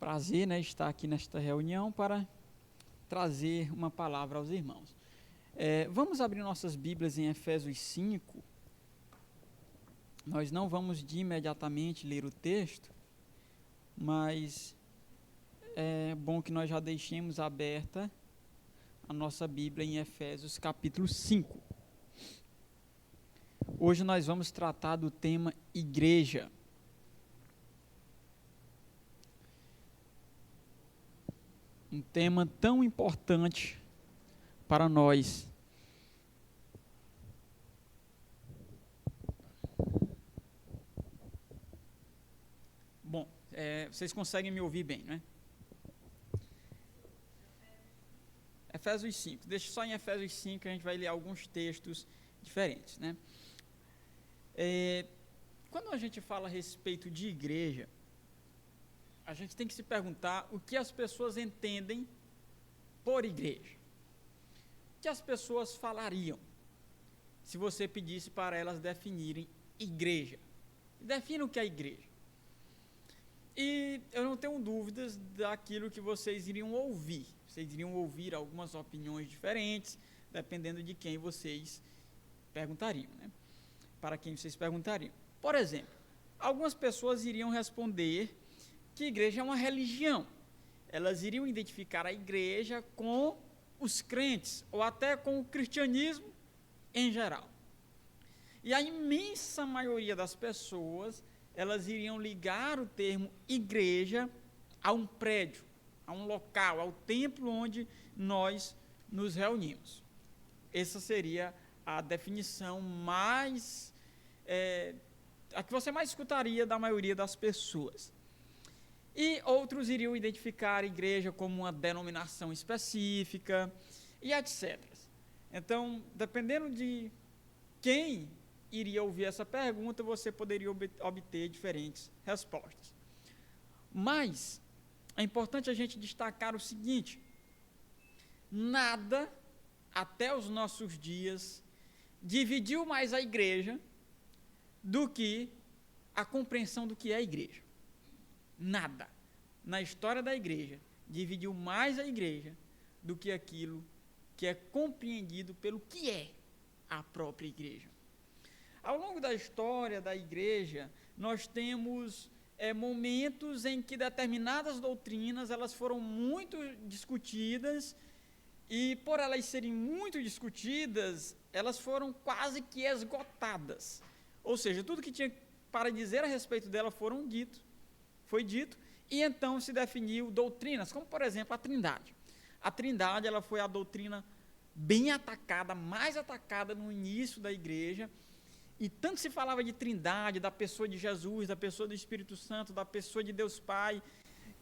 prazer, né, estar aqui nesta reunião para trazer uma palavra aos irmãos. Vamos abrir nossas Bíblias em Efésios 5. Nós não vamos de imediatamente ler o texto, mas é bom que nós já deixemos aberta a nossa Bíblia em Efésios capítulo 5. Hoje nós vamos tratar do tema igreja. Um tema tão importante para nós. Bom, vocês conseguem me ouvir bem, né? Efésios 5. Deixa só em Efésios 5 que a gente vai ler alguns textos diferentes, né? Quando a gente fala a respeito de igreja, a gente tem que se perguntar o que as pessoas entendem por igreja. O que as pessoas falariam se você pedisse para elas definirem igreja? Defina o que é igreja. E eu não tenho dúvidas daquilo que vocês iriam ouvir. Vocês iriam ouvir algumas opiniões diferentes, dependendo de quem vocês perguntariam, né? Para quem vocês perguntariam. Por exemplo, algumas pessoas iriam responder que igreja é uma religião. Elas iriam identificar a igreja com os crentes, ou até com o cristianismo em geral. E a imensa maioria das pessoas, elas iriam ligar o termo igreja a um prédio, a um local, ao templo onde nós nos reunimos. Essa seria a definição mais, a que você mais escutaria da maioria das pessoas. E outros iriam identificar a igreja como uma denominação específica e etc. Então, dependendo de quem iria ouvir essa pergunta, você poderia obter diferentes respostas. Mas é importante a gente destacar o seguinte: nada, até os nossos dias, dividiu mais a igreja do que a compreensão do que é a igreja. Nada na história da igreja dividiu mais a igreja do que aquilo que é compreendido pelo que é a própria igreja. Ao longo da história da igreja, nós temos momentos em que determinadas doutrinas elas foram muito discutidas e, por elas serem muito discutidas, elas foram quase que esgotadas. Ou seja, tudo que tinha para dizer a respeito dela foi dito, e então se definiu doutrinas, como por exemplo a Trindade. A Trindade ela foi a doutrina bem atacada, mais atacada no início da igreja, e tanto se falava de Trindade, da pessoa de Jesus, da pessoa do Espírito Santo, da pessoa de Deus Pai,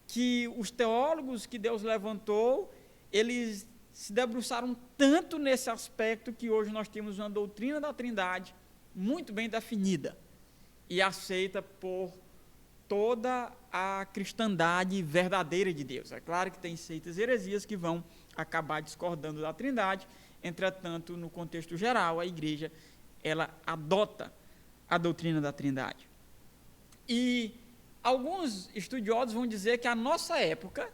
que os teólogos que Deus levantou, eles se debruçaram tanto nesse aspecto que hoje nós temos uma doutrina da Trindade muito bem definida e aceita por toda a cristandade verdadeira de Deus. É claro que tem seitas e heresias que vão acabar discordando da Trindade, entretanto, no contexto geral, a igreja ela adota a doutrina da Trindade. E alguns estudiosos vão dizer que a nossa época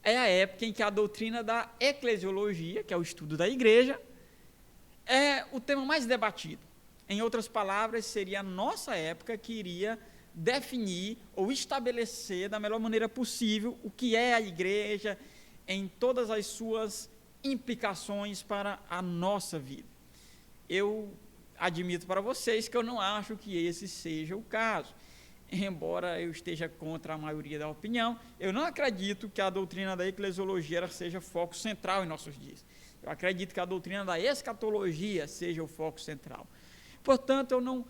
é a época em que a doutrina da eclesiologia, que é o estudo da igreja, é o tema mais debatido. Em outras palavras, seria a nossa época que iria definir ou estabelecer da melhor maneira possível o que é a igreja em todas as suas implicações para a nossa vida. Eu admito para vocês que eu não acho que esse seja o caso. Embora eu esteja contra a maioria da opinião, eu não acredito que a doutrina da eclesiologia seja foco central em nossos dias. Eu acredito que a doutrina da escatologia seja o foco central. Portanto, eu não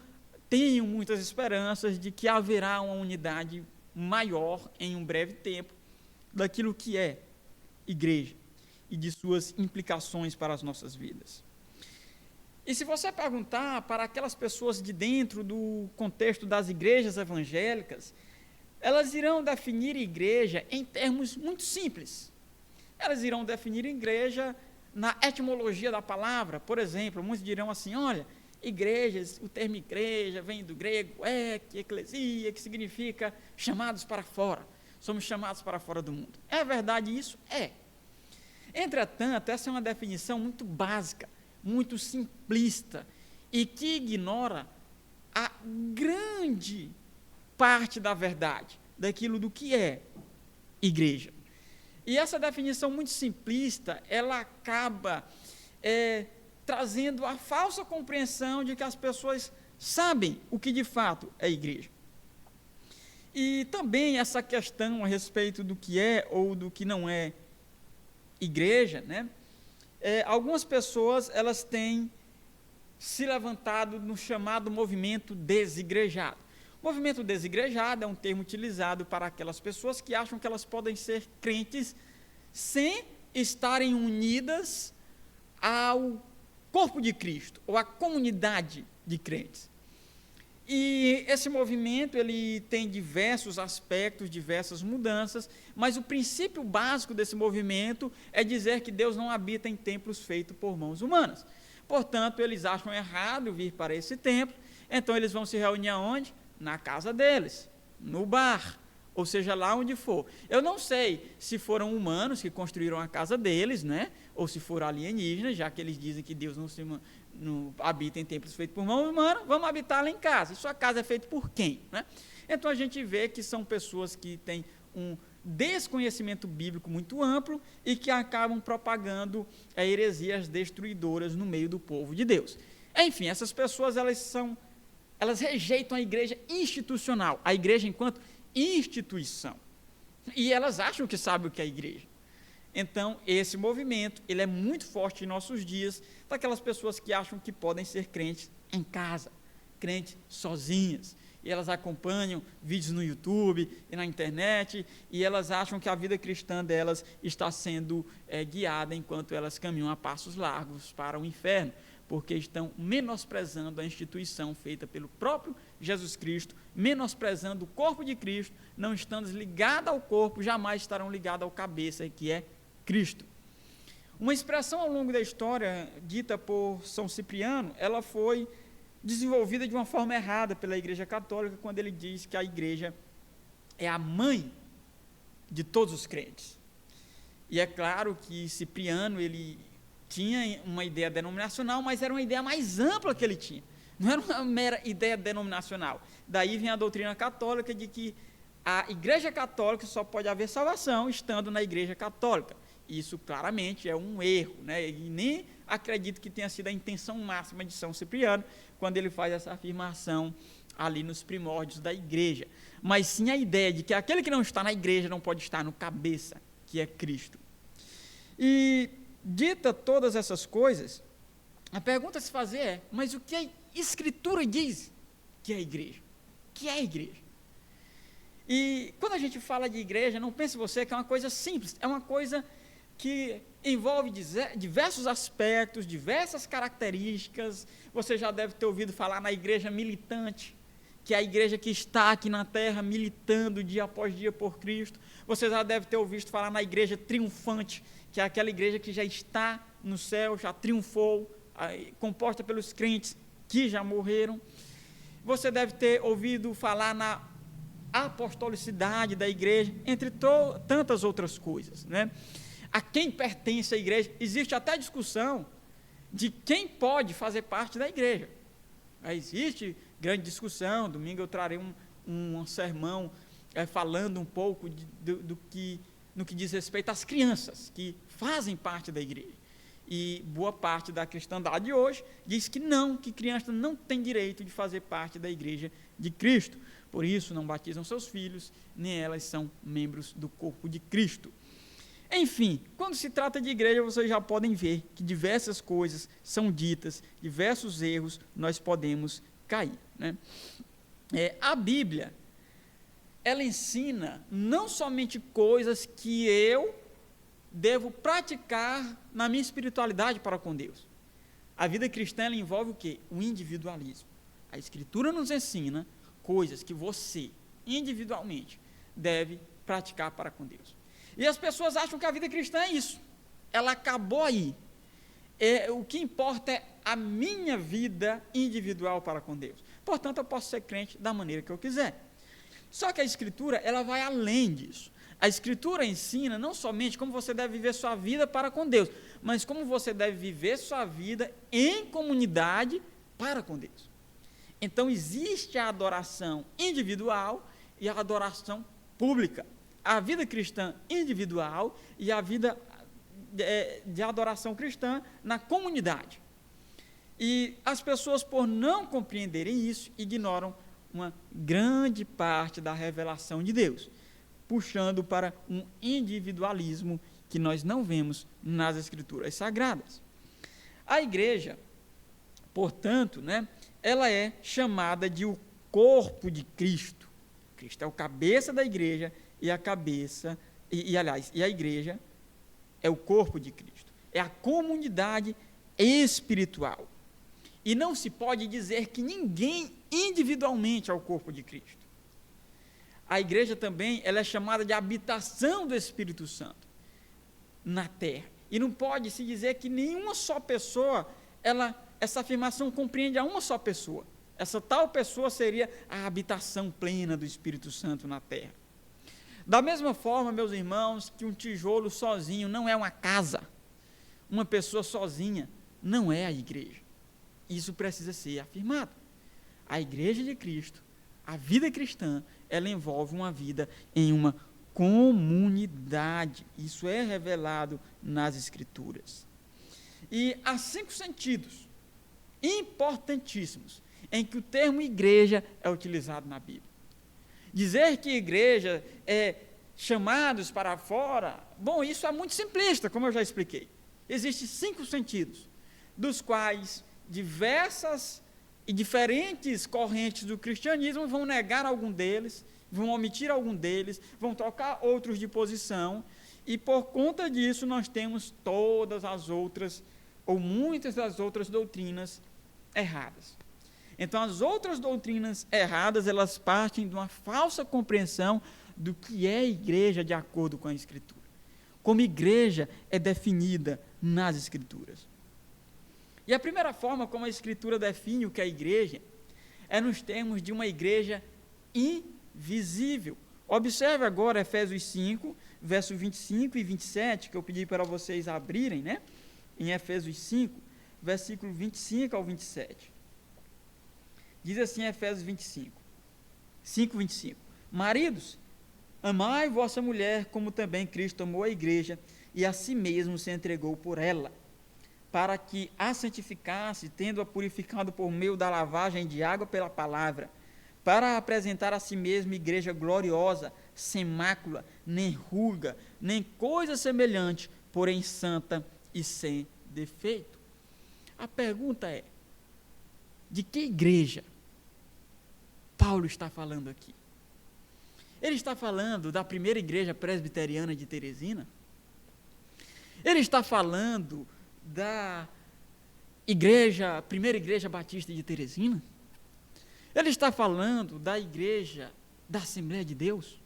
tenho muitas esperanças de que haverá uma unidade maior em um breve tempo daquilo que é igreja e de suas implicações para as nossas vidas. E se você perguntar para aquelas pessoas de dentro do contexto das igrejas evangélicas, elas irão definir igreja em termos muito simples. Elas irão definir igreja na etimologia da palavra. Por exemplo, muitos dirão assim: olha, igrejas, o termo igreja vem do grego eclesia, que significa chamados para fora. somos chamados para fora do mundo. É verdade isso? É. Entretanto, essa é uma definição muito básica, muito simplista, e que ignora a grande parte da verdade, daquilo do que é igreja. E essa definição muito simplista, ela acaba trazendo a falsa compreensão de que as pessoas sabem o que de fato é igreja. E também essa questão a respeito do que é ou do que não é igreja, né? Algumas pessoas, elas têm se levantado no chamado movimento desigrejado. O movimento desigrejado é um termo utilizado para aquelas pessoas que acham que elas podem ser crentes sem estarem unidas ao corpo de Cristo, ou à comunidade de crentes. E esse movimento, ele tem diversos aspectos, diversas mudanças, mas o princípio básico desse movimento é dizer que Deus não habita em templos feitos por mãos humanas. Portanto, eles acham errado vir para esse templo, então eles vão se reunir aonde? Na casa deles, no bar, ou seja, lá onde for. Eu não sei se foram humanos que construíram a casa deles, né? Ou se foram alienígenas, já que eles dizem que Deus não habita em templos feitos por mão humana, vamos habitar lá em casa. E sua casa é feita por quem? Né? Então a gente vê que são pessoas que têm um desconhecimento bíblico muito amplo e que acabam propagando heresias destruidoras no meio do povo de Deus. Enfim, essas pessoas, elas rejeitam a igreja institucional, a igreja enquanto instituição. E elas acham que sabem o que é a igreja. Então, esse movimento, ele é muito forte em nossos dias, daquelas pessoas que acham que podem ser crentes em casa, crentes sozinhas. E elas acompanham vídeos no YouTube e na internet, e elas acham que a vida cristã delas está sendo guiada enquanto elas caminham a passos largos para o inferno, porque estão menosprezando a instituição feita pelo próprio Jesus Cristo, menosprezando o corpo de Cristo, não estando ligados ao corpo, jamais estarão ligados ao cabeça, que é Cristo. Uma expressão ao longo da história, dita por São Cipriano, ela foi desenvolvida de uma forma errada pela Igreja Católica, quando ele diz que a igreja é a mãe de todos os crentes. E é claro que Cipriano, ele tinha uma ideia denominacional, mas era uma ideia mais ampla que ele tinha, não era uma mera ideia denominacional. Daí vem a doutrina católica de que a Igreja Católica só pode haver salvação estando na Igreja Católica. Isso claramente é um erro, né? E nem acredito que tenha sido a intenção máxima de São Cipriano, quando ele faz essa afirmação ali nos primórdios da igreja, mas sim a ideia de que aquele que não está na igreja não pode estar no cabeça, que é Cristo. E dita todas essas coisas, a pergunta a se fazer é, mas o que a Escritura diz que é a igreja? Que é a igreja? E quando a gente fala de igreja, não pense você que é uma coisa simples, é uma coisa que envolve diversos aspectos, diversas características. Você já deve ter ouvido falar na igreja militante, que é a igreja que está aqui na terra militando dia após dia por Cristo. Você já deve ter ouvido falar na igreja triunfante, que é aquela igreja que já está no céu, já triunfou, composta pelos crentes que já morreram. Você deve ter ouvido falar na apostolicidade da igreja, entre tantas outras coisas, né? A quem pertence a igreja, existe até discussão de quem pode fazer parte da igreja. Existe grande discussão, domingo eu trarei um sermão falando um pouco no que diz respeito às crianças, que fazem parte da igreja. E boa parte da cristandade de hoje diz que não, que crianças não têm direito de fazer parte da igreja de Cristo. Por isso não batizam seus filhos, nem elas são membros do corpo de Cristo. Enfim, quando se trata de igreja, vocês já podem ver que diversas coisas são ditas, diversos erros nós podemos cair, né? A Bíblia, ela ensina não somente coisas que eu devo praticar na minha espiritualidade para com Deus. A vida cristã, ela envolve o quê? O individualismo. A Escritura nos ensina coisas que você, individualmente, deve praticar para com Deus. E as pessoas acham que a vida cristã é isso. Ela acabou aí. O que importa é a minha vida individual para com Deus. Portanto, eu posso ser crente da maneira que eu quiser. Só que a Escritura, ela vai além disso. A Escritura ensina não somente como você deve viver sua vida para com Deus, mas como você deve viver sua vida em comunidade para com Deus. Então, existe a adoração individual e a adoração pública. A vida cristã individual e a vida de adoração cristã na comunidade. E as pessoas, por não compreenderem isso, ignoram uma grande parte da revelação de Deus, puxando para um individualismo que nós não vemos nas Escrituras Sagradas. A igreja, portanto, ela é chamada de o corpo de Cristo. Cristo é o cabeça da igreja e a cabeça, e a igreja é o corpo de Cristo. É a comunidade espiritual. E não se pode dizer que ninguém individualmente é o corpo de Cristo. A igreja também, ela é chamada de habitação do Espírito Santo na terra. E não pode se dizer que nenhuma só pessoa, essa afirmação compreende a uma só pessoa. Essa tal pessoa seria a habitação plena do Espírito Santo na terra. Da mesma forma, meus irmãos, que um tijolo sozinho não é uma casa. Uma pessoa sozinha não é a igreja. Isso precisa ser afirmado. A igreja de Cristo, a vida cristã, ela envolve uma vida em uma comunidade. Isso é revelado nas Escrituras. E há 5 sentidos importantíssimos em que o termo igreja é utilizado na Bíblia. Dizer que igreja é chamados para fora, bom, isso é muito simplista, como eu já expliquei. Existem 5 sentidos, dos quais diversas e diferentes correntes do cristianismo vão negar algum deles, vão omitir algum deles, vão trocar outros de posição, e por conta disso nós temos todas as outras, ou muitas das outras doutrinas erradas. Então, as outras doutrinas erradas, elas partem de uma falsa compreensão do que é igreja de acordo com a Escritura. Como igreja é definida nas Escrituras. E a primeira forma como a Escritura define o que é igreja é nos termos de uma igreja invisível. Observe agora Efésios 5, versos 25 e 27, que eu pedi para vocês abrirem, em Efésios 5, versículo 25 ao 27. Diz assim Efésios 5, 25. Maridos, amai vossa mulher, como também Cristo amou a igreja, e a si mesmo se entregou por ela, para que a santificasse, tendo-a purificado por meio da lavagem de água pela palavra, para apresentar a si mesmo igreja gloriosa, sem mácula, nem ruga, nem coisa semelhante, porém santa e sem defeito. A pergunta é, de que igreja Paulo está falando aqui? Ele está falando da primeira igreja presbiteriana de Teresina? Ele está falando da primeira igreja batista de Teresina? Ele está falando da igreja da Assembleia de Deus?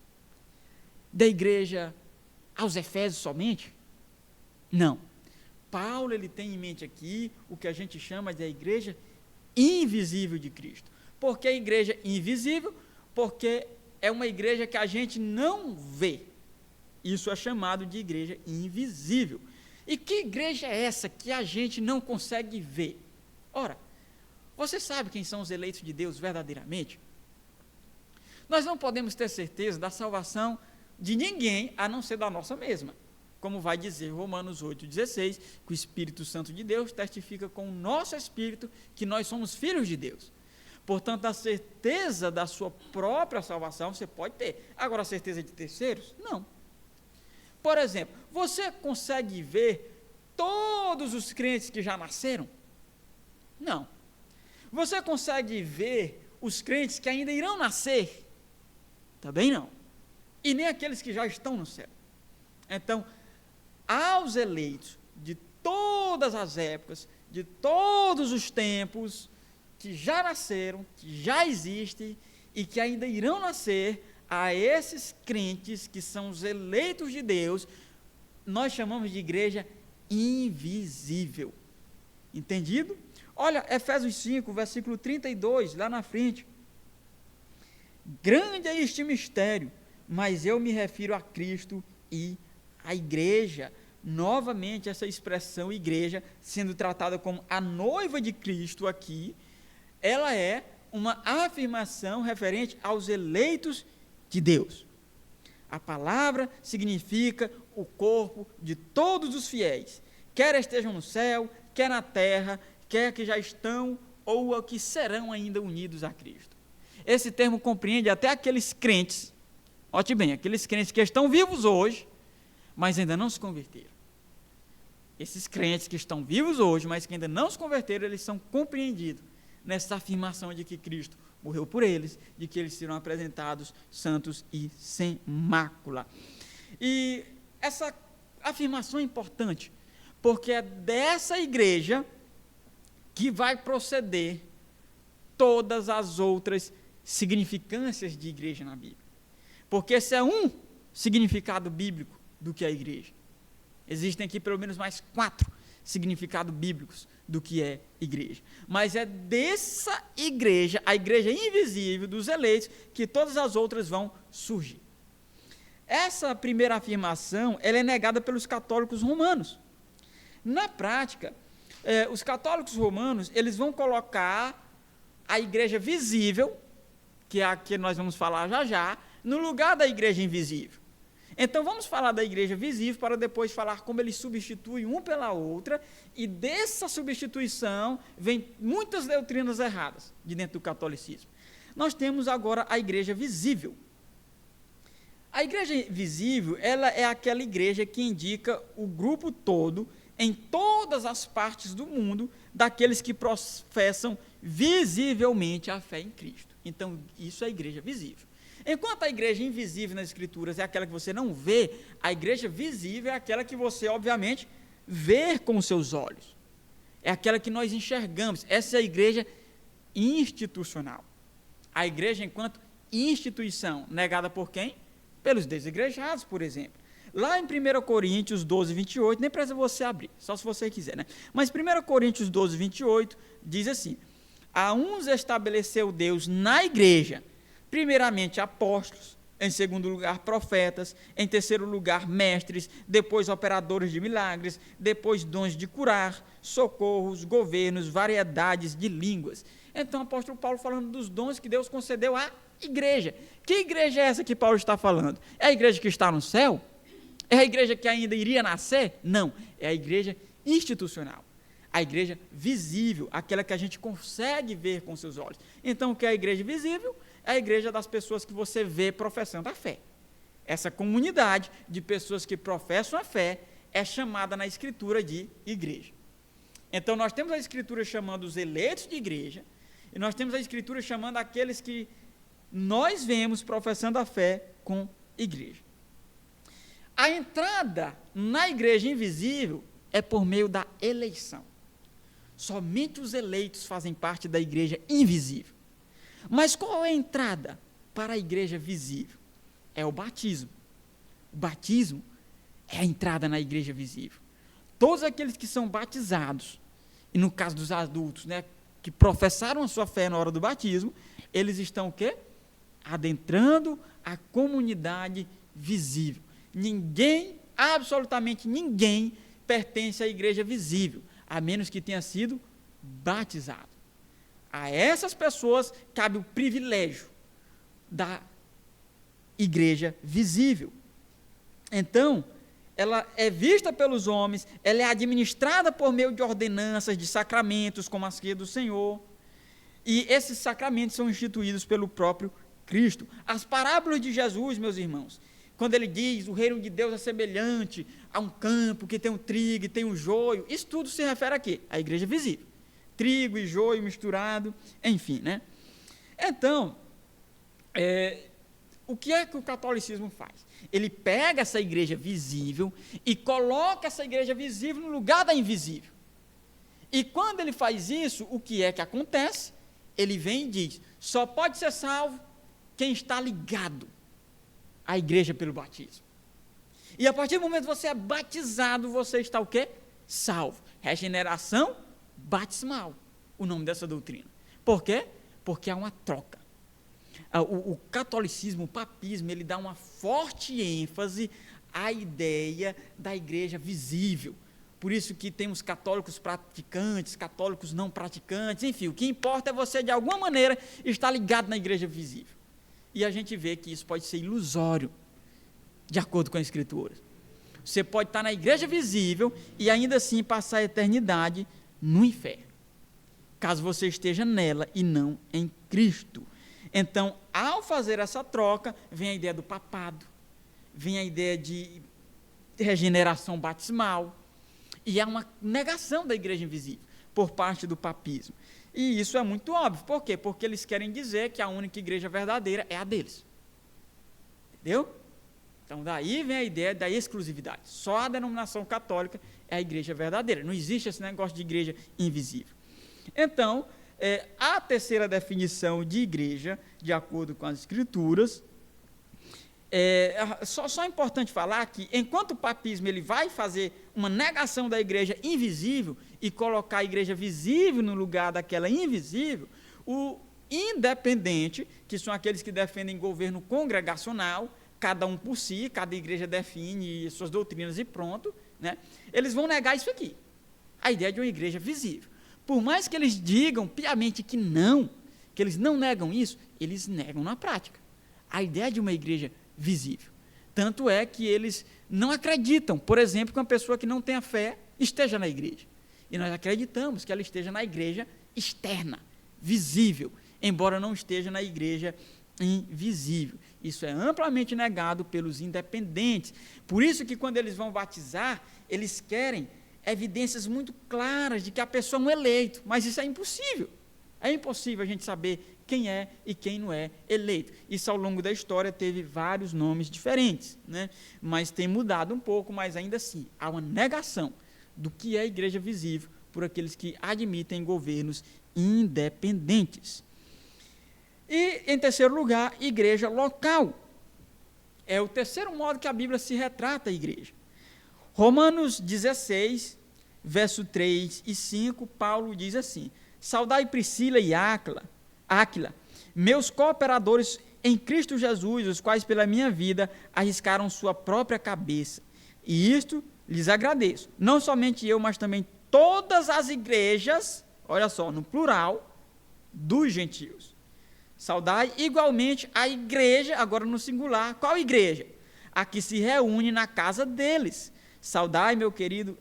Da igreja aos Efésios somente? Não. Paulo, ele tem em mente aqui o que a gente chama de a igreja invisível de Cristo. Por que a igreja invisível? Porque é uma igreja que a gente não vê. Isso é chamado de igreja invisível. E que igreja é essa que a gente não consegue ver? Ora, você sabe quem são os eleitos de Deus verdadeiramente? Nós não podemos ter certeza da salvação de ninguém, a não ser da nossa mesma. Como vai dizer Romanos 8,16, que o Espírito Santo de Deus testifica com o nosso espírito que nós somos filhos de Deus. Portanto, a certeza da sua própria salvação você pode ter. Agora, a certeza de terceiros? Não. Por exemplo, você consegue ver todos os crentes que já nasceram? Não. Você consegue ver os crentes que ainda irão nascer? Também não. E nem aqueles que já estão no céu. Então, aos eleitos de todas as épocas, de todos os tempos, que já nasceram, que já existem e que ainda irão nascer, a esses crentes que são os eleitos de Deus, nós chamamos de igreja invisível. Entendido? Olha, Efésios 5, versículo 32, lá na frente. Grande é este mistério, mas eu me refiro a Cristo e a igreja. Novamente, essa expressão igreja, sendo tratada como a noiva de Cristo aqui, ela é uma afirmação referente aos eleitos de Deus. A palavra significa o corpo de todos os fiéis, quer estejam no céu, quer na terra, quer que já estão ou que serão ainda unidos a Cristo. Esse termo compreende até aqueles crentes, note bem, aqueles crentes que estão vivos hoje, mas ainda não se converteram. Esses crentes que estão vivos hoje, mas que ainda não se converteram, eles são compreendidos nessa afirmação de que Cristo morreu por eles, de que eles serão apresentados santos e sem mácula. E essa afirmação é importante, porque é dessa igreja que vai proceder todas as outras significâncias de igreja na Bíblia. Porque esse é um significado bíblico do que é a igreja. Existem aqui pelo menos mais 4 significados bíblicos do que é igreja. Mas é dessa igreja, a igreja invisível dos eleitos, que todas as outras vão surgir. Essa primeira afirmação, ela é negada pelos católicos romanos. Na prática, os católicos romanos, eles vão colocar a igreja visível, que é a que nós vamos falar já já, no lugar da igreja invisível. Então, vamos falar da igreja visível para depois falar como eles substituem um pela outra, e dessa substituição vem muitas doutrinas erradas de dentro do catolicismo. Nós temos agora a igreja visível. A igreja visível, ela é aquela igreja que indica o grupo todo, em todas as partes do mundo, daqueles que professam visivelmente a fé em Cristo. Então, isso é a igreja visível. Enquanto a igreja invisível nas Escrituras é aquela que você não vê, a igreja visível é aquela que você, obviamente, vê com os seus olhos. É aquela que nós enxergamos. Essa é a igreja institucional. A igreja enquanto instituição, negada por quem? Pelos desigrejados, por exemplo. Lá em 1 Coríntios 12, 28, nem precisa você abrir, só se você quiser, né? Mas 1 Coríntios 12, 28, diz assim: a uns estabeleceu Deus na igreja, primeiramente apóstolos, em segundo lugar profetas, em terceiro lugar mestres, depois operadores de milagres, depois dons de curar, socorros, governos, variedades de línguas. Então o apóstolo Paulo falando dos dons que Deus concedeu à igreja. Que igreja é essa que Paulo está falando? É a igreja que está no céu? É a igreja que ainda iria nascer? Não, é a igreja institucional. A igreja visível, aquela que a gente consegue ver com seus olhos. Então, o que é a igreja visível? É a igreja das pessoas que você vê professando a fé. Essa comunidade de pessoas que professam a fé é chamada na Escritura de igreja. Então, nós temos a Escritura chamando os eleitos de igreja, e nós temos a Escritura chamando aqueles que nós vemos professando a fé com igreja. A entrada na igreja invisível é por meio da eleição. Somente os eleitos fazem parte da igreja invisível. Mas qual é a entrada para a igreja visível? É o batismo. O batismo é a entrada na igreja visível. Todos aqueles que são batizados, e no caso dos adultos, né, que professaram a sua fé na hora do batismo, eles estão o quê? Adentrando a comunidade visível. Ninguém, absolutamente ninguém, pertence à igreja visível, a menos que tenha sido batizado. A essas pessoas cabe o privilégio da igreja visível. Então, ela é vista pelos homens, ela é administrada por meio de ordenanças, de sacramentos, como a ceia do Senhor, e esses sacramentos são instituídos pelo próprio Cristo. As parábolas de Jesus, meus irmãos, quando ele diz o reino de Deus é semelhante a um campo que tem um trigo e tem um joio, isso tudo se refere a quê? À igreja visível. Trigo e joio misturado, enfim, né? Então, o que é que o catolicismo faz? Ele pega essa igreja visível e coloca essa igreja visível no lugar da invisível. E quando ele faz isso, o que é que acontece? Ele vem e diz, só pode ser salvo quem está ligado à igreja pelo batismo. E a partir do momento que você é batizado, você está o quê? Salvo. Regeneração batismal, o nome dessa doutrina. Por quê? Porque há uma troca. o catolicismo, o papismo, ele dá uma forte ênfase à ideia da igreja visível. Por isso que temos católicos praticantes, católicos não praticantes, enfim, o que importa é você, de alguma maneira, estar ligado na igreja visível. E a gente vê que isso pode ser ilusório, de acordo com a Escritura. Você pode estar na igreja visível e ainda assim passar a eternidade no inferno, caso você esteja nela e não em Cristo. Então, ao fazer essa troca, vem a ideia do papado, vem a ideia de regeneração batismal, e há uma negação da igreja invisível por parte do papismo. E isso é muito óbvio. Por quê? Porque eles querem dizer que a única igreja verdadeira é a deles. Entendeu? Então, daí vem a ideia da exclusividade. Só a denominação católica é a igreja verdadeira. Não existe esse negócio de igreja invisível. Então, a terceira definição de igreja, de acordo com as Escrituras, só é importante falar que, enquanto o papismo ele vai fazer uma negação da igreja invisível e colocar a igreja visível no lugar daquela invisível, o independente, que são aqueles que defendem governo congregacional, cada um por si, cada igreja define suas doutrinas e pronto, né? Eles vão negar isso aqui, a ideia de uma igreja visível. Por mais que eles digam piamente que eles não negam isso, eles negam na prática a ideia de uma igreja visível. Tanto é que eles não acreditam, por exemplo, que uma pessoa que não tenha fé esteja na igreja. E nós acreditamos que ela esteja na igreja externa, visível, embora não esteja na igreja invisível. Isso é amplamente negado pelos independentes. Por isso que quando eles vão batizar, eles querem evidências muito claras de que a pessoa é um eleito, mas isso é impossível. É impossível a gente saber quem é e quem não é eleito. Isso, ao longo da história, teve vários nomes diferentes, né? Mas tem mudado um pouco, mas ainda assim, há uma negação do que é a igreja visível por aqueles que admitem governos independentes. E, em terceiro lugar, igreja local. É o terceiro modo que a Bíblia se retrata a igreja. Romanos 16, verso 3 e 5, Paulo diz assim: saudai Priscila e Áquila, meus cooperadores em Cristo Jesus, os quais pela minha vida arriscaram sua própria cabeça. E isto lhes agradeço. Não somente eu, mas também todas as igrejas, olha só, no plural, dos gentios. Saudai igualmente a igreja, agora no singular. Qual igreja? A que se reúne na casa deles. Saudai, meu querido,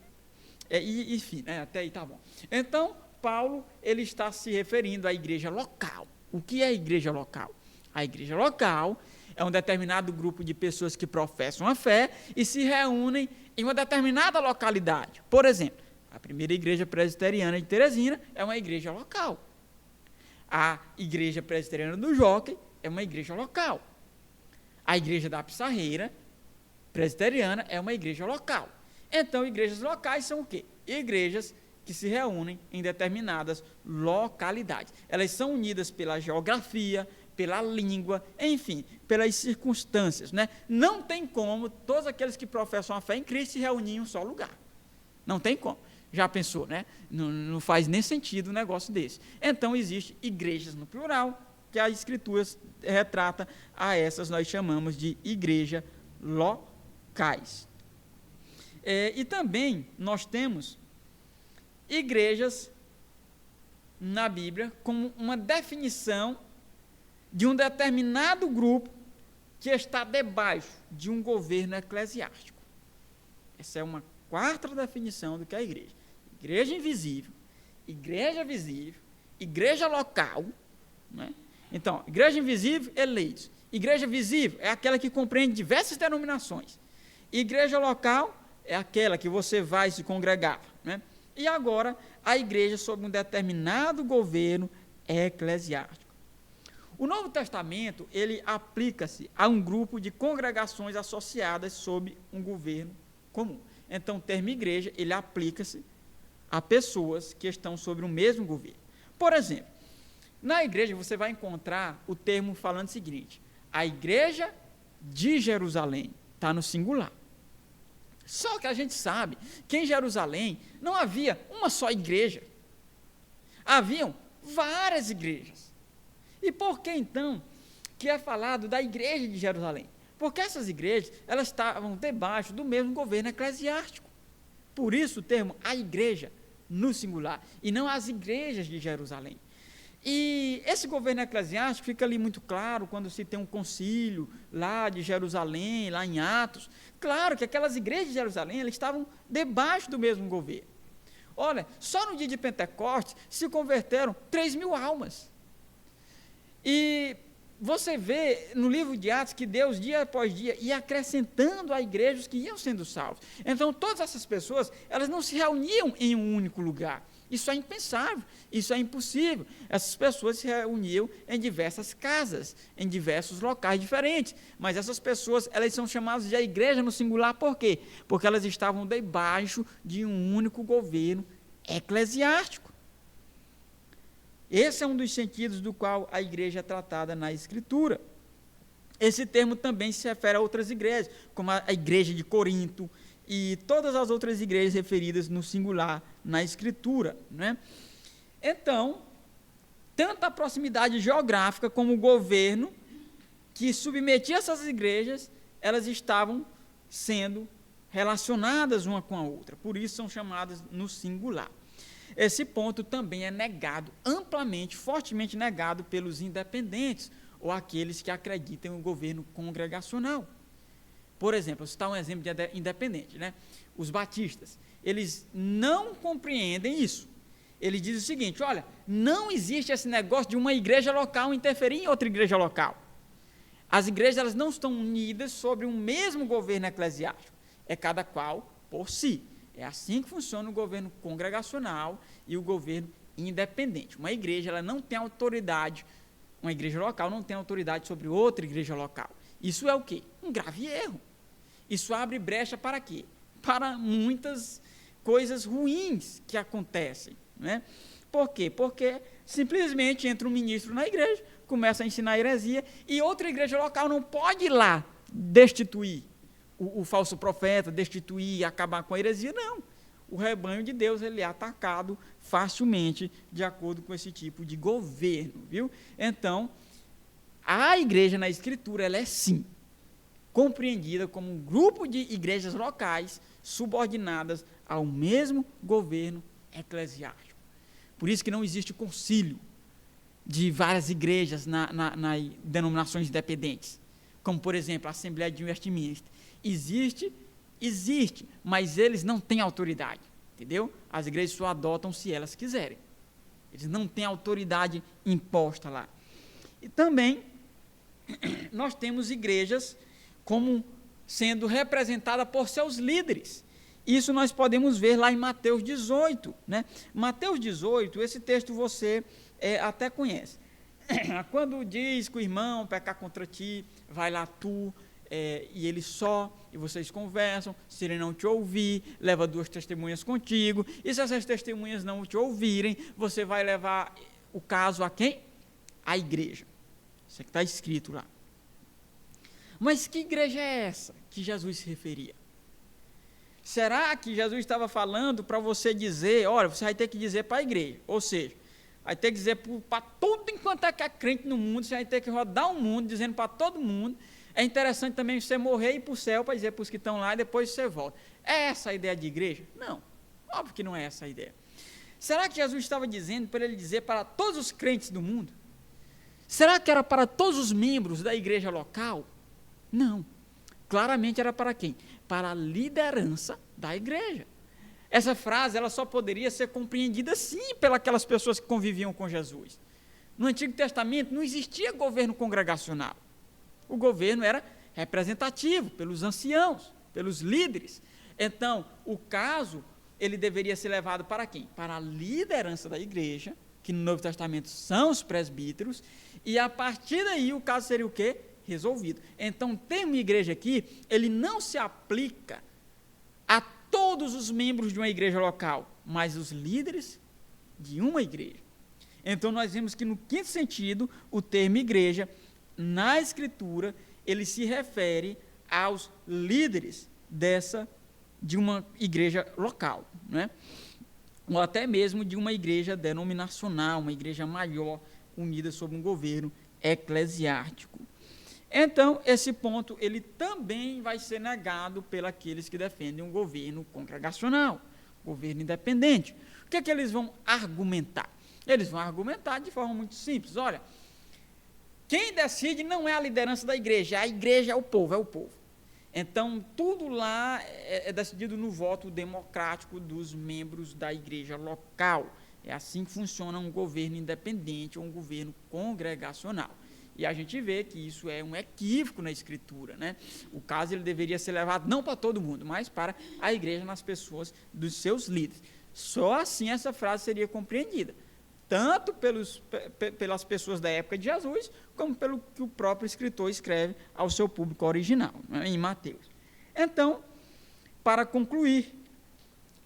enfim, até aí tá bom. Então, Paulo, ele está se referindo à igreja local. O que é a igreja local? A igreja local é um determinado grupo de pessoas que professam a fé e se reúnem em uma determinada localidade. Por exemplo, a primeira igreja presbiteriana de Teresina é uma igreja local. A igreja presbiteriana do Jockey é uma igreja local. A igreja da Pissarreira presbiteriana é uma igreja local. Então, igrejas locais são o quê? Igrejas que se reúnem em determinadas localidades. Elas são unidas pela geografia, pela língua, enfim, pelas circunstâncias, né? Não tem como todos aqueles que professam a fé em Cristo se reunirem em um só lugar. Não tem como. Já pensou, né? Não faz nem sentido um negócio desse. Então, existem igrejas no plural, que a Escritura retrata, a essas nós chamamos de igreja locais. E também nós temos igrejas na Bíblia como uma definição de um determinado grupo que está debaixo de um governo eclesiástico. Essa é uma quarta definição do que é a igreja. Igreja invisível, igreja visível, igreja local, né? Então, igreja invisível, eleitos. Igreja visível é aquela que compreende diversas denominações. Igreja local é aquela que você vai se congregar, né? E agora, a igreja sob um determinado governo eclesiástico. O Novo Testamento, ele aplica-se a um grupo de congregações associadas sob um governo comum. Então, o termo igreja, ele aplica-se a pessoas que estão sobre o mesmo governo. Por exemplo, na igreja você vai encontrar o termo falando o seguinte: a igreja de Jerusalém, está no singular. Só que a gente sabe que em Jerusalém não havia uma só igreja. Haviam várias igrejas. E por que então que é falado da igreja de Jerusalém. Porque essas igrejas, elas estavam debaixo do mesmo governo eclesiástico. Por isso o termo a igreja no singular, e não as igrejas de Jerusalém. E esse governo eclesiástico fica ali muito claro quando se tem um concílio lá de Jerusalém, lá em Atos. Claro que aquelas igrejas de Jerusalém, elas estavam debaixo do mesmo governo. Olha, só no dia de Pentecostes se converteram 3.000 almas. E você vê no livro de Atos que Deus, dia após dia, ia acrescentando à igreja os que iam sendo salvos. Então, todas essas pessoas, elas não se reuniam em um único lugar. Isso é impensável, isso é impossível. Essas pessoas se reuniam em diversas casas, em diversos locais diferentes. Mas essas pessoas, elas são chamadas de a igreja no singular, por quê? Porque elas estavam debaixo de um único governo eclesiástico. Esse é um dos sentidos do qual a igreja é tratada na Escritura. Esse termo também se refere a outras igrejas, como a igreja de Corinto e todas as outras igrejas referidas no singular na Escritura, né? Então, tanto a proximidade geográfica como o governo que submetia essas igrejas, elas estavam sendo relacionadas uma com a outra, por isso são chamadas no singular. Esse ponto também é negado, amplamente, fortemente negado pelos independentes, ou aqueles que acreditam em um governo congregacional. Por exemplo, vou citar um exemplo de independente, né? Os batistas, eles não compreendem isso. Eles dizem o seguinte: olha, não existe esse negócio de uma igreja local interferir em outra igreja local. As igrejas, elas não estão unidas sobre um mesmo governo eclesiástico, é cada qual por si. É assim que funciona o governo congregacional e o governo independente. Uma igreja, ela não tem autoridade, uma igreja local não tem autoridade sobre outra igreja local. Isso é o quê? Um grave erro. Isso abre brecha para quê? Para muitas coisas ruins que acontecem, né? Por quê? Porque simplesmente entra um ministro na igreja, começa a ensinar heresia, e outra igreja local não pode ir lá destituir o falso profeta, destituir e acabar com a heresia, não. O rebanho de Deus, ele é atacado facilmente de acordo com esse tipo de governo, viu? Então, a igreja na Escritura, ela é sim compreendida como um grupo de igrejas locais subordinadas ao mesmo governo eclesiástico. Por isso que não existe concílio de várias igrejas nas denominações independentes, como, por exemplo, a Assembleia de Westminster. Existe, mas eles não têm autoridade, entendeu? As igrejas só adotam se elas quiserem. Eles não têm autoridade imposta lá. E também, nós temos igrejas como sendo representadas por seus líderes. Isso nós podemos ver lá em Mateus 18, né? Mateus 18, esse texto você até conhece. Quando diz que o irmão pecar contra ti, vai lá tu, e ele só, e vocês conversam, se ele não te ouvir, leva 2 testemunhas contigo, e se essas testemunhas não te ouvirem, você vai levar o caso a quem? A igreja. Isso é que está escrito lá. Mas que igreja é essa que Jesus se referia? Será que Jesus estava falando para você dizer, olha, você vai ter que dizer para a igreja, ou seja, vai ter que dizer para todo enquanto é que é crente no mundo, você vai ter que rodar o mundo, dizendo para todo mundo. É interessante também você morrer e ir para o céu para dizer para os que estão lá e depois você volta. É essa a ideia de igreja? Não, óbvio que não é essa a ideia. Será que Jesus estava dizendo para ele dizer para todos os crentes do mundo? Será que era para todos os membros da igreja local? Não, claramente era para quem? Para a liderança da igreja. Essa frase, ela só poderia ser compreendida sim pelas pessoas que conviviam com Jesus. No Antigo Testamento não existia governo congregacional. O governo era representativo pelos anciãos, pelos líderes. Então, o caso, ele deveria ser levado para quem? Para a liderança da igreja, que no Novo Testamento são os presbíteros, e a partir daí o caso seria o quê? Resolvido. Então, o termo igreja aqui, ele não se aplica a todos os membros de uma igreja local, mas os líderes de uma igreja. Então, nós vemos que no quinto sentido, o termo igreja, na Escritura, ele se refere aos líderes de uma igreja local, né? Ou até mesmo de uma igreja denominacional, uma igreja maior, unida sob um governo eclesiástico. Então, esse ponto ele também vai ser negado pelos que defendem um governo congregacional, governo independente. O que é que eles vão argumentar? Eles vão argumentar de forma muito simples. Olha, quem decide não é a liderança da igreja é o povo, é o povo. Então, tudo lá é decidido no voto democrático dos membros da igreja local. É assim que funciona um governo independente ou um governo congregacional. E a gente vê que isso é um equívoco na Escritura, né? O caso ele deveria ser levado não para todo mundo, mas para a igreja nas pessoas dos seus líderes. Só assim essa frase seria compreendida, tanto pelas pessoas da época de Jesus, como pelo que o próprio escritor escreve ao seu público original, né, em Mateus. Então, para concluir,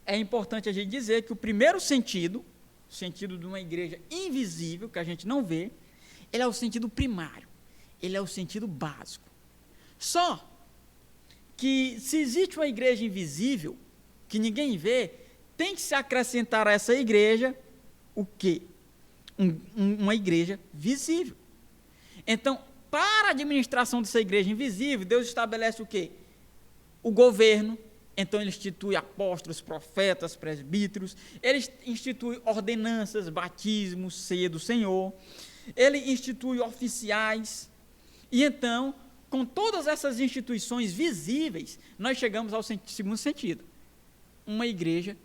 é importante a gente dizer que o primeiro sentido, o sentido de uma igreja invisível, que a gente não vê, ele é o sentido primário, ele é o sentido básico. Só que se existe uma igreja invisível, que ninguém vê, tem que se acrescentar a essa igreja o quê? Uma igreja visível. Então, para a administração dessa igreja invisível, Deus estabelece o quê? O governo. Então, ele institui apóstolos, profetas, presbíteros, ele institui ordenanças, batismos, ceia do Senhor, ele institui oficiais. E então, com todas essas instituições visíveis, nós chegamos ao segundo sentido. Uma igreja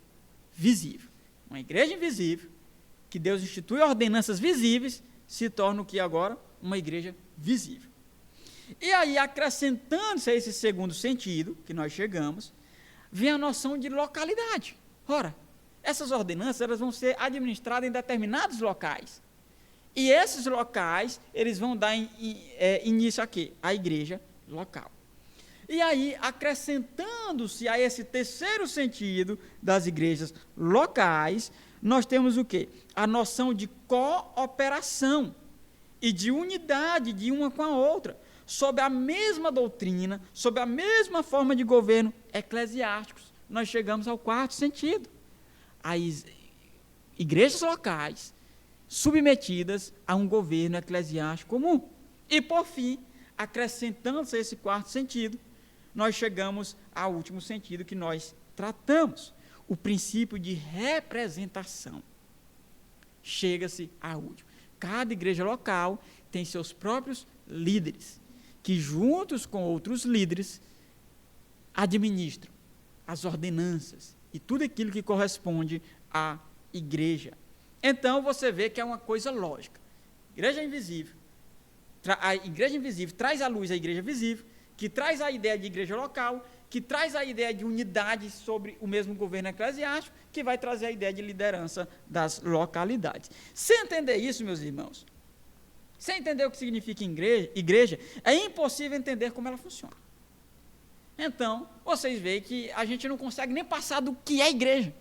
visível. Uma igreja invisível, que Deus institui ordenanças visíveis, se torna o que agora? Uma igreja visível. E aí, acrescentando-se a esse segundo sentido, que nós chegamos, vem a noção de localidade. Ora, essas ordenanças elas vão ser administradas em determinados locais. E esses locais, eles vão dar início a quê? A igreja local. E aí, acrescentando-se a esse terceiro sentido das igrejas locais, nós temos o quê? A noção de cooperação e de unidade de uma com a outra, sob a mesma doutrina, sob a mesma forma de governo eclesiásticos. Nós chegamos ao quarto sentido. As igrejas locais submetidas a um governo eclesiástico comum. E, por fim, acrescentando-se a esse quarto sentido, nós chegamos ao último sentido que nós tratamos, o princípio de representação. Chega-se ao último. Cada igreja local tem seus próprios líderes, que juntos com outros líderes administram as ordenanças e tudo aquilo que corresponde à igreja. Então, você vê que é uma coisa lógica. A igreja invisível traz à luz a igreja visível, que traz a ideia de igreja local, que traz a ideia de unidade sobre o mesmo governo eclesiástico, que vai trazer a ideia de liderança das localidades. Sem entender isso, meus irmãos, sem entender o que significa igreja, é impossível entender como ela funciona. Então, vocês veem que a gente não consegue nem passar do que é igreja.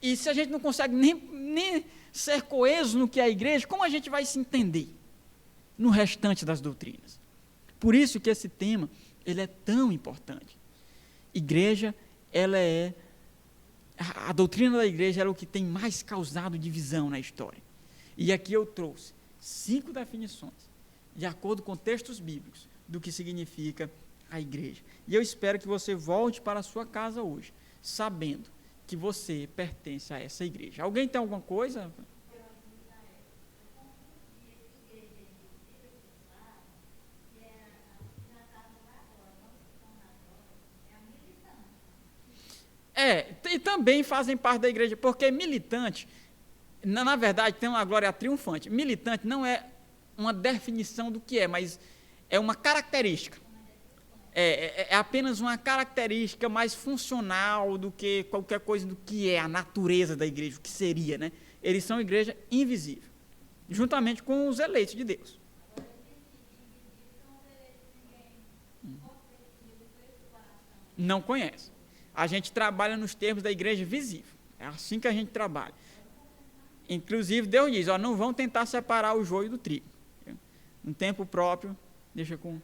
E se a gente não consegue nem ser coeso no que é a igreja, como a gente vai se entender no restante das doutrinas? Por isso que esse tema ele é tão importante. Igreja, a doutrina da igreja é o que tem mais causado divisão na história. E aqui eu trouxe 5 definições, de acordo com textos bíblicos, do que significa a igreja. E eu espero que você volte para a sua casa hoje, sabendo que você pertence a essa igreja. Alguém tem alguma coisa? E também fazem parte da igreja, porque militante, na verdade, tem uma glória triunfante. Militante não é uma definição do que é, mas é uma característica. É apenas uma característica mais funcional do que qualquer coisa do que é a natureza da igreja, o que seria, né? Eles são igreja invisível, juntamente com os eleitos de Deus. Não conhece. A gente trabalha nos termos da igreja visível. É assim que a gente trabalha. Inclusive, Deus diz, não vão tentar separar o joio do trigo. Um tempo próprio, deixa com...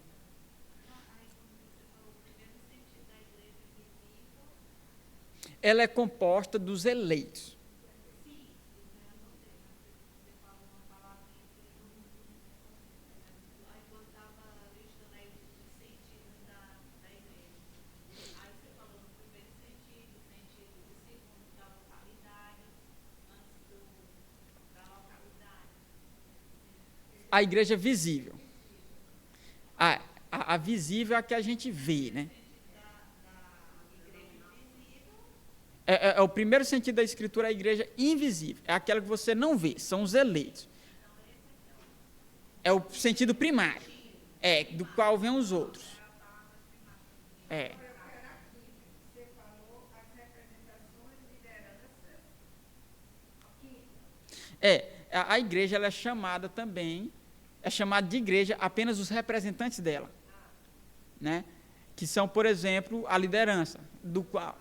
Ela é composta dos eleitos. a igreja visível. A visível é a que a gente vê, né? O primeiro sentido da Escritura é a igreja invisível. É aquela que você não vê, são os eleitos. É o sentido primário. Do qual vêm os outros. A igreja ela é chamada também, é chamada de igreja apenas os representantes dela, né? Que são, por exemplo, a liderança, do qual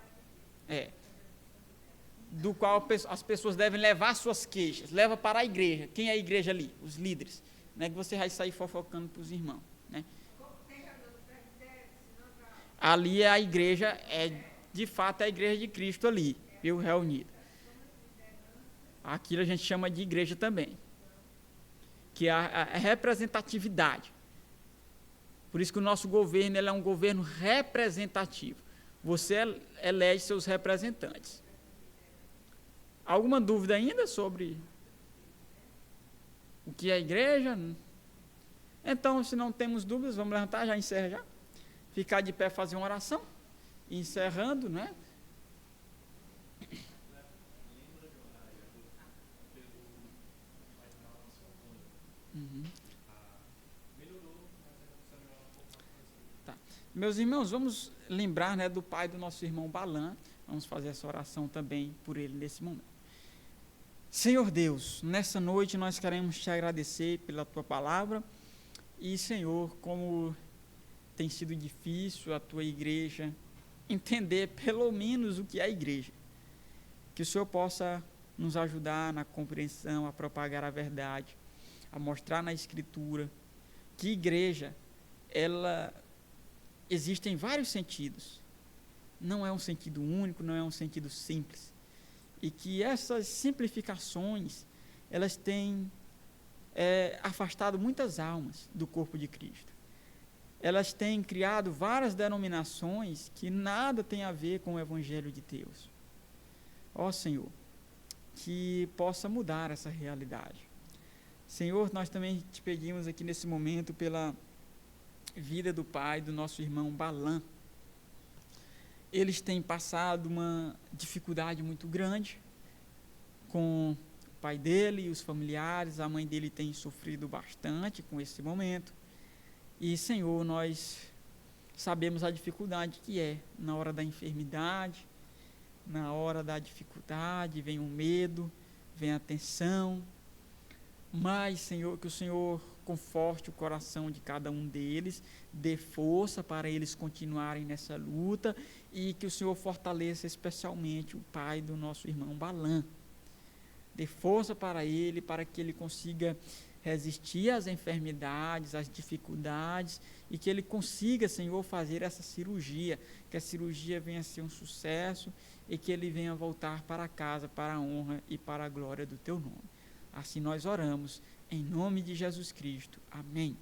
as pessoas devem levar suas queixas, leva para a igreja. Quem é a igreja ali? Os líderes. Não é que você vai sair fofocando para os irmãos, né? Ali é a igreja, de fato é a igreja de Cristo ali, viu, reunida. Aquilo a gente chama de igreja também, que é a representatividade. Por isso que o nosso governo ele é um governo representativo. Você elege seus representantes. Alguma dúvida ainda sobre o que é a igreja? Então, se não temos dúvidas, vamos levantar, já encerra já. Ficar de pé, fazer uma oração. Encerrando, né? Tá. Meus irmãos, vamos lembrar, né, do pai do nosso irmão Balan. Vamos fazer essa oração também por ele nesse momento. Senhor Deus, nessa noite nós queremos te agradecer pela tua palavra. E, Senhor, como tem sido difícil a tua igreja entender pelo menos o que é a igreja. Que o Senhor possa nos ajudar na compreensão, a propagar a verdade, a mostrar na Escritura que igreja, ela existe em vários sentidos. Não é um sentido único, não é um sentido simples. E que essas simplificações, elas têm afastado muitas almas do corpo de Cristo. Elas têm criado várias denominações que nada tem a ver com o Evangelho de Deus. Ó Senhor, que possa mudar essa realidade. Senhor, nós também te pedimos aqui nesse momento pela vida do pai do nosso irmão Balan. Eles têm passado uma dificuldade muito grande com o pai dele e os familiares. A mãe dele tem sofrido bastante com esse momento. E, Senhor, nós sabemos a dificuldade que é na hora da enfermidade, na hora da dificuldade, vem o medo, vem a tensão. Mas, Senhor, que o Senhor conforte o coração de cada um deles, dê força para eles continuarem nessa luta e que o Senhor fortaleça especialmente o pai do nosso irmão Balan. Dê força para ele, para que ele consiga resistir às enfermidades, às dificuldades e que ele consiga, Senhor, fazer essa cirurgia, que a cirurgia venha a ser um sucesso e que ele venha voltar para casa para a honra e para a glória do teu nome. Assim nós oramos, em nome de Jesus Cristo. Amém.